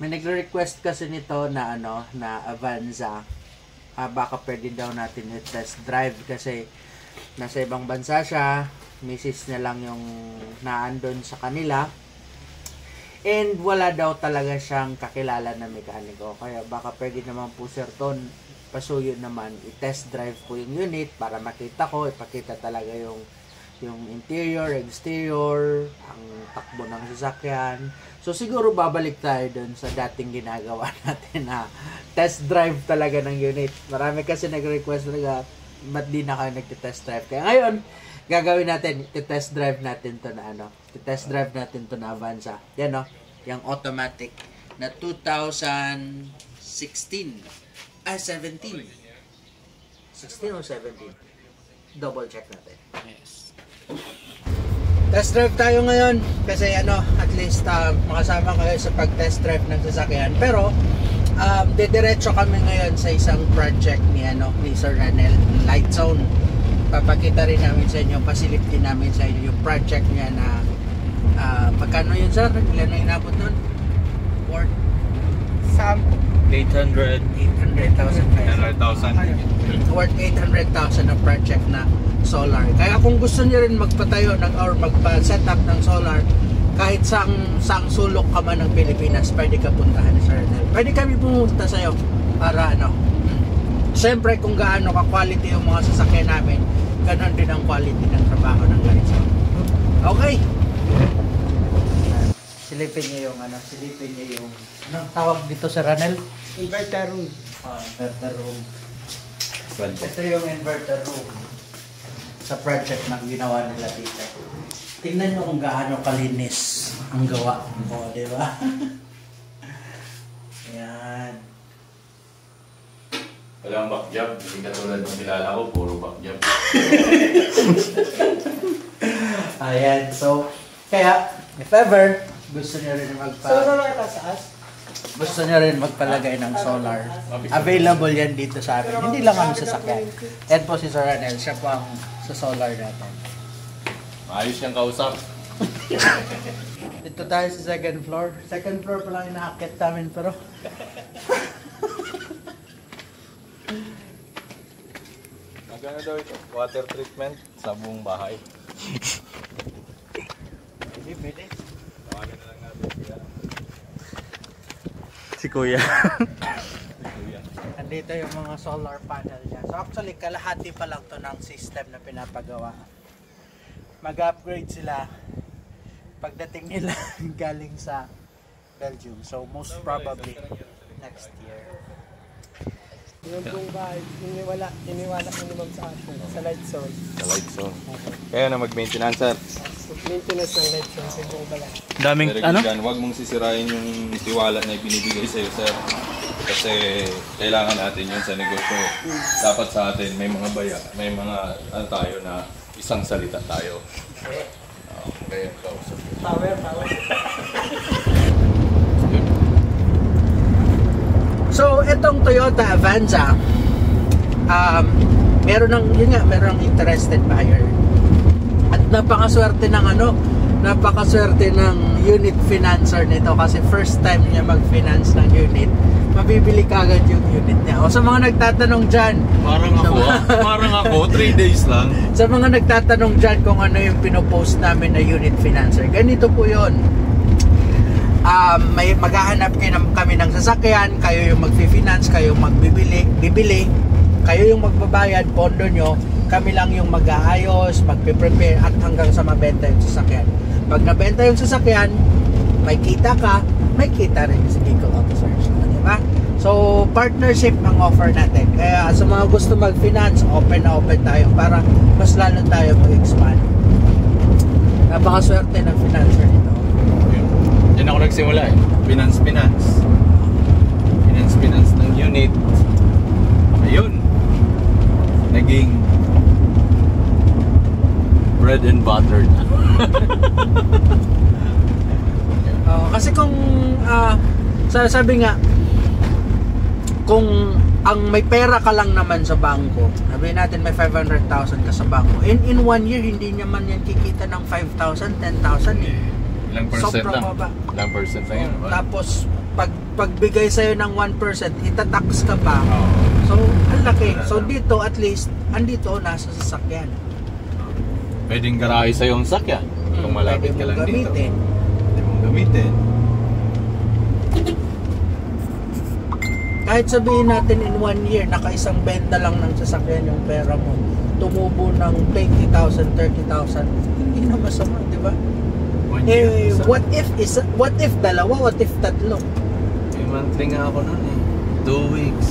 May nagre-request kasi nito na ano, na Avanza. Baka pwede daw natin i-test drive kasi nasa ibang bansa siya. Misis niya lang yung naandun sa kanila. And wala daw talaga siyang kakilala na mekaniko. Kaya baka pwede naman po Sir Ton, pasuyo naman, i-test drive ko yung unit para makita ko, ipakita talaga yung interior, exterior, ang takbo ng sasakyan. So siguro babalik tayo dun sa dating ginagawa natin na test drive talaga ng unit. Marami kasi nag-request talaga, ba't di na kayo nag-test drive? Kaya ngayon, gagawin natin, i-test drive natin to na ano, i-test drive natin to na Avanza. Yan o, yung automatic na 2016. 17. 16 or 17? Double check natin. Yes. Test drive tayo ngayon kasi ano, at least makasama kayo sa pag-test drive ng sasakyan. Pero didiretso kami ngayon sa isang project ni Sir Ranel, Light Zone. Papakita rin namin sa inyo, pasilip din namin sa inyo yung project niya na magkano yun sir? Ilan na inabot nun? Worth? 800,000 worth 800,000 na project na solar. Kaya kung gusto niyo rin magpatayo or magpa-set up ng solar, kahit saang sulok ka man ng Pilipinas, pwede ka puntahan ni Sir Ranel. Pwede kami pumunta sa'yo para siyempre kung gaano ka-quality yung mga sasakyan namin, ganon din ang quality ng trabaho ng Light Zone. Okay. Silipin niyo yung anong tawag dito sa Ranel? Inverter room. Inverter room. Ito yung inverter room sa project na ginawa nila dito. Tingnan nyo kung gaano kalinis ang gawa. O, di ba? Ayan. Walang backjob. Hindi katulad ng kilala ko, puro backjob. Ayan. So, kaya, if ever, gusto nyo rin gusto nyo rin magpalagay ng solar. Available yan dito sa amin. Hindi lang kami sasakyan. Yan po si Sir Ranel. Siya po ang sa solar natin. Maayos niyang kausap. Dito tayo sa second floor. Second floor pa lang inaakit namin pero Magkano daw ito? Water treatment sa buong bahay. Pwede. Tawagan na lang natin siya. Si Kuya. Andito yung mga solar panel niya. So actually, kalahati pa lang to ng system na pinapagawa. Mag-upgrade sila pagdating nila galing sa Belgium. So most probably next year. Yung buong bahay, iniwala ko naman sa atin, sa Light Zone. Sa Light Zone. Kaya na mag-maintenance, sir. Maintenance ng Light Zone sa buong bahay. Daming Pero huwag mong sisirain yung tiwala na ibinibigay sa'yo, sir. Kasi kailangan natin yun sa negosyo. Dapat sa atin may mga tayo na isang salita tayo. Okay, kausap. Power. So itong Toyota Avanza, meron ng interested buyer. At napakaswerte ng unit financer nito kasi first time niya mag-finance ng unit. Mabibili kagad yung unit niya. O sa mga nagtatanong dyan, Parang ako, 3 days lang. sa mga nagtatanong dyan kung ano yung pinopost namin na unit financer, ganito po yun. May maghahanap kami ng sasakyan, kayo yung magfi-finance, kayo yung bibili, kayo yung magbabayad, pondo nyo, kami lang yung mag-aayos, magpe-prepare at hanggang sa mabenta yung sasakyan. Pag nabenta yung sasakyan, may kita ka, may kita rin si Vehicle Officers. Diba? So, partnership ang offer natin. Kaya sa mga gusto mag-finance, open tayo para mas lalo tayo mag-expand. Napakaswerte ng financer nito. Diyan ako nagsimula eh. Finance ng unit. Ayun. Naging bread and butter na. Kasi kung sabi nga kung ang may pera ka lang naman sa bangko, sabihin natin may 500,000 ka sa bangko, in 1 year hindi naman yan kikita ng 5,000, 10,000 eh. Ilang percent Sobrang lang? baba. Ilang percent lang yun? Tapos pag pagbigay sa'yo ng 1%, itatax ka pa. So, ang laki. So, dito at least, andito, nasa sasakyan. Pwedeng garahe sa yung sakyan. Kung malapit ka lang dito. Pwede mong gamitin. Kahit sabihin natin in 1 year, nakaisang benta lang ng sasakyan yung pera mo. Tumubo ng 20,000, 30,000. Hindi na masama, di ba? What if dalawa? What if tatlo? Monthly nga ako nun 2 weeks.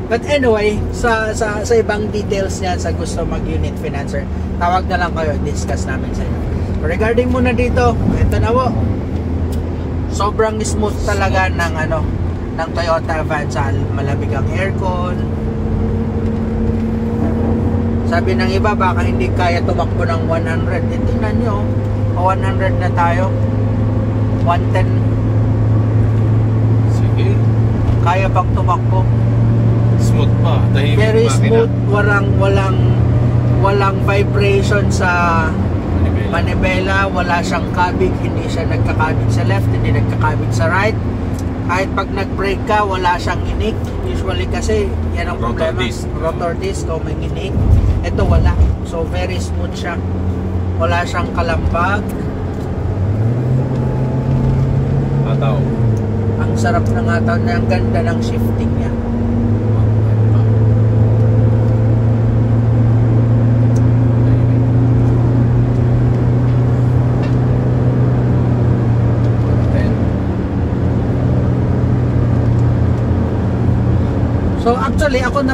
But anyway, sa ibang details niyan, sa gusto mag-unit financer, tawag na lang kayo, discuss namin sa inyo. Regarding muna dito, ito na po. Sobrang smooth talaga ng Toyota Avanza. Malamig ang aircon. Sabi ng iba, baka hindi kaya tumakbo ng 100. Tingnan nyo, 100 na tayo. 110. Sige. Kaya pang tumakbo. Smooth pa. Tahimik. Very makina. smooth. Walang vibration sa manibela. Wala siyang kabig. Hindi siya nagkakabig sa left, hindi nagkakabig sa right. Kahit pag nag-brake ka, wala siyang inik. Usually kasi, yan ang Rotor problema. disc. Rotor disc o may inik. Ito wala. So, very smooth siya. Wala siyang kalambag. Ataw. Ang sarap ng ataw na. Ang ganda ng shifting niya. So actually ako na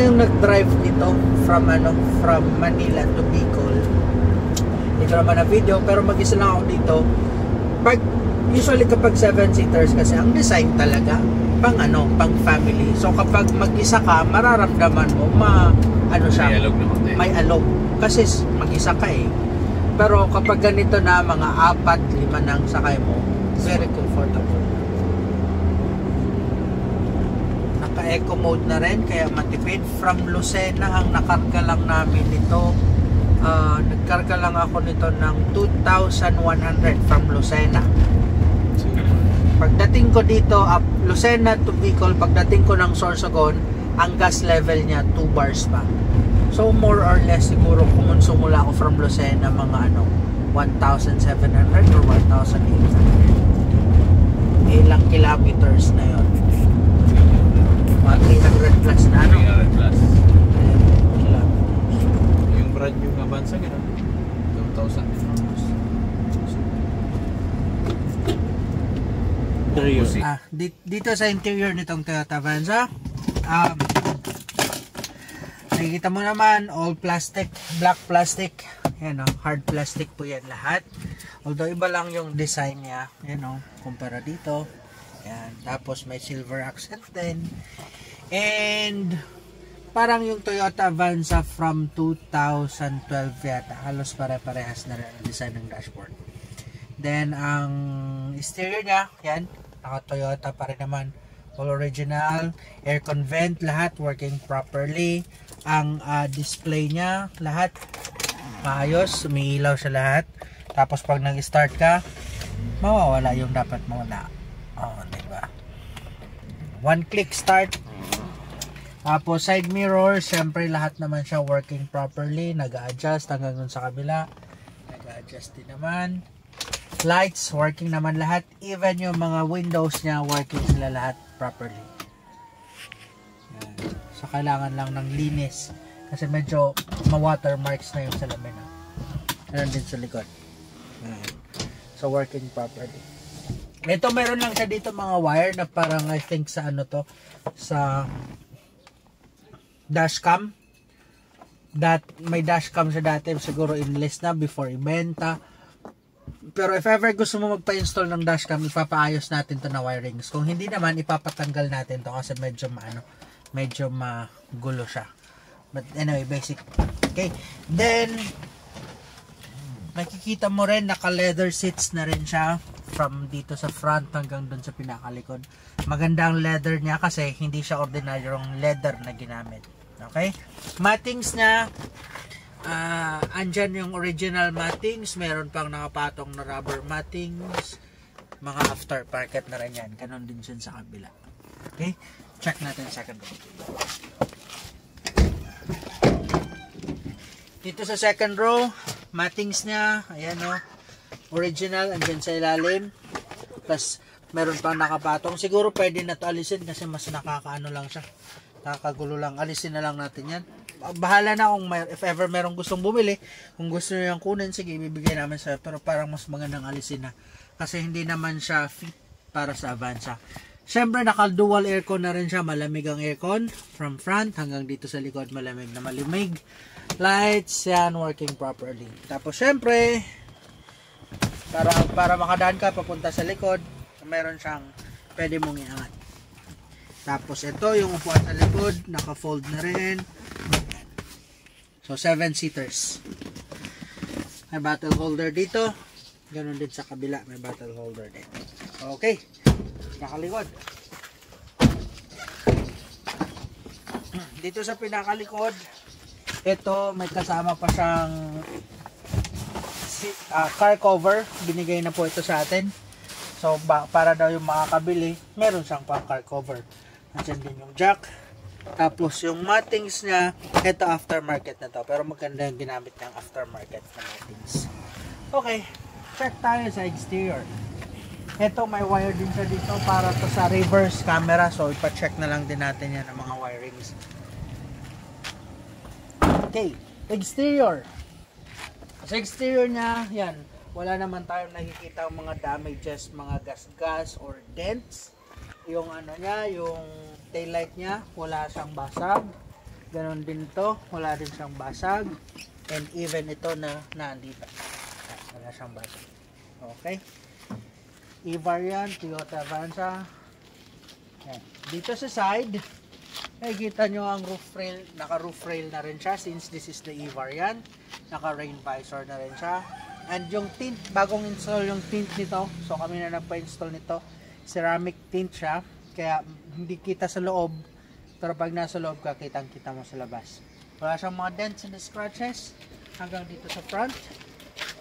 yung nag-drive dito from Manila to Bicol. Hindi ko naman na video pero mag-isa lang ako dito. Usually kapag 7-seaters kasi ang design talaga pang family. So kapag mag-isa ka, mararamdaman mo May alog na konti. may alog kasi mag-isa ka eh. Pero kapag ganito na mga 4-5 nang sakay mo, very comfortable. Eco mode na rin kaya matipid. From Lucena ang nakarga lang namin nito, nagkarga lang ako nito ng 2,100 from Lucena. Pagdating ko dito Lucena to Bicol, pagdating ko ng Sorsogon, ang gas level niya 2 bars pa. So more or less siguro kumonsumo ako from Lucena mga 1,700 or 1,800. Ilang kilometers na yon? Mga 300 plus na 300 plus. kilometers. Yung brand new nga Avanza, gano'n? 2,000 din almost. Dito sa interior nitong Toyota Avanza, nakikita mo naman all plastic, black plastic, hard plastic po yan lahat. Although iba lang yung design niya, kumpara dito. Yan, tapos may silver accent din. And parang yung Toyota Avanza from 2012 yata, halos pare-parehas na rin ang design ng dashboard. Then ang exterior niya, yan, naka-Toyota pa rin naman, all original, aircon vent, lahat working properly. Ang display niya, lahat maayos, umiilaw siya lahat. Tapos pag nag-start ka, mawawala yung dapat mawala. Diba? One click start. Tapos side mirror, syempre lahat naman siya working properly, nag-a-adjust hanggang dun sa kabila. Nag-a-adjust din naman. Lights working naman lahat, even yung mga windows niya working sila lahat properly. Yan. So kailangan lang ng linis kasi medyo ma-watermarks na yung salamin. Meron din sa likod. Yan. So working properly. Ito meron lang siya dito mga wire na parang I think sa sa dashcam. May dashcam siya dati, siguro inlist na before ibenta. Pero if ever gusto mo magpa-install ng dashcam, ipapaayos natin to na wirings. Kung hindi naman, ipapatanggal natin to kasi medyo magulo siya. But anyway, basic. Okay. Then makikita mo rin naka leather seats na rin siya from dito sa front hanggang dun sa pinakalikod. Maganda ang leather niya kasi hindi siya ordinaryong leather na ginamit. Okay? Mattings niya, andyan yung original mattings, meron pang nakapatong na rubber mattings, mga aftermarket na rin yan. Ganon din siya sa kabila. Okay? Check natin second row. Dito sa second row, mattings niya, ayan o, original, andyan sa ilalim. Plus, meron pang nakapatong. Siguro pwede na to alisin kasi mas nakakaano lang siya. Nakakagulo lang. Alisin na lang natin yan. Bahala na kung if ever merong gustong bumili. Kung gusto nyo yung kunin, sige, ibibigay namin sa'yo. Pero parang mas magandang alisin na. Kasi hindi naman siya fit para sa Avanza. Siyempre, naka-dual aircon na rin siya. Malamig ang aircon. From front hanggang dito sa likod, malamig na malimig. Lights, yan, working properly. Tapos, siyempre, para makadaan ka papunta sa likod, meron siyang pwede mong iangat. Tapos ito yung upuan sa likod, naka-fold na rin. So 7-seaters. May bottle holder dito. Ganon din sa kabila, may bottle holder din. Okay. Nakalikod. Dito sa pinakalikod, ito may kasama pa siyang car cover. Binigay na po ito sa atin. So, para daw yung makakabili, meron siyang pang car cover. Nandiyan din yung jack. Tapos, yung mattings niya, ito aftermarket na to. Pero maganda yung ginamit niyang aftermarket na mattings. Okay, check tayo sa exterior. Ito, may wire din siya dito para to sa reverse camera. So, ipa-check na lang din natin yan ang mga wirings. Okay, exterior. Sa exterior niya, yan. Wala naman tayong nakikita mga damages, mga gas-gas or dents. Yung ano niya, yung taillight niya, wala siyang basag. Ganon din to, wala din siyang basag. And even ito na nandito. Wala siyang basag. Okay. E-variant, Toyota Avanza. Yan. Dito sa side, nakikita nyo ang roof rail, naka-roof rail na rin siya since this is the E-variant. Naka-rain visor na rin siya. And yung tint, bagong install yung tint nito. So kami na nagpa-install nito. Ceramic tint siya. Kaya hindi kita sa loob. Pero pag nasa loob ka, kitang-kita mo sa labas. Wala siyang mga dents and scratches. Hanggang dito sa front.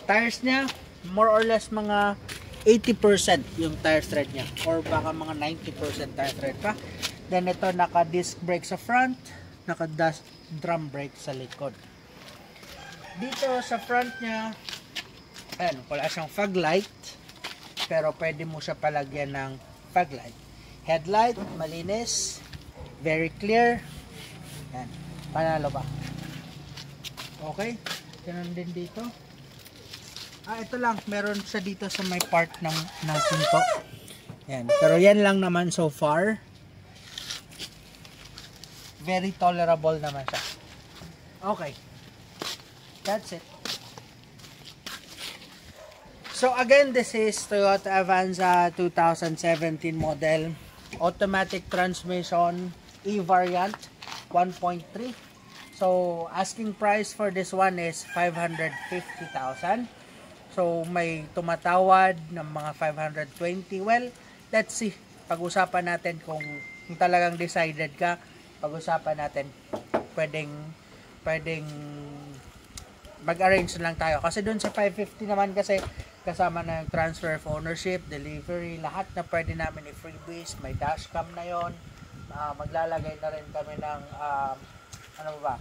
Tires niya, more or less mga 80% yung tire tread niya. Or baka mga 90% tire tread pa. Then ito, naka-disc brake sa front. Naka-drum brake sa likod. Dito sa front niya, ayan, wala siyang fog light, pero pwede mo siya palagyan ng fog light. Headlight, malinis, very clear. Ayan, panalo ba? Okay, ganun din dito. Ito lang, meron siya dito sa may part ng pinto. Ayan, pero yan lang naman so far. Very tolerable naman siya. Okay, that's it. So again, this is Toyota Avanza 2017 model, automatic transmission, E-variant, 1.3. So asking price for this one is 550,000. So may tumatawad ng mga 520. Well, let's see. Pag-usapan natin kung talagang decided ka. Pag-usapan natin. Pwedeng mag-arrange lang tayo. Kasi dun sa 550 naman kasi kasama na yung transfer of ownership, delivery, lahat na pwede namin i-freebies. May dashcam na yon. Maglalagay na rin kami ng ano ba?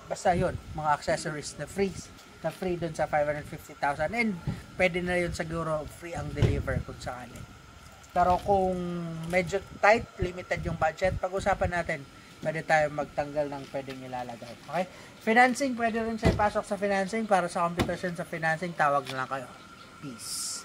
Basta yun, mga accessories na free dun sa 550,000. And pwede na yun siguro free ang deliver kung sakali. Pero kung medyo tight, limited yung budget, pag-usapan natin. Pwede tayo magtanggal ng pwedeng ilalagay. Okay? Financing, pwede rin siya ipasok sa financing. Para sa computation sa financing, tawag na lang kayo. Peace.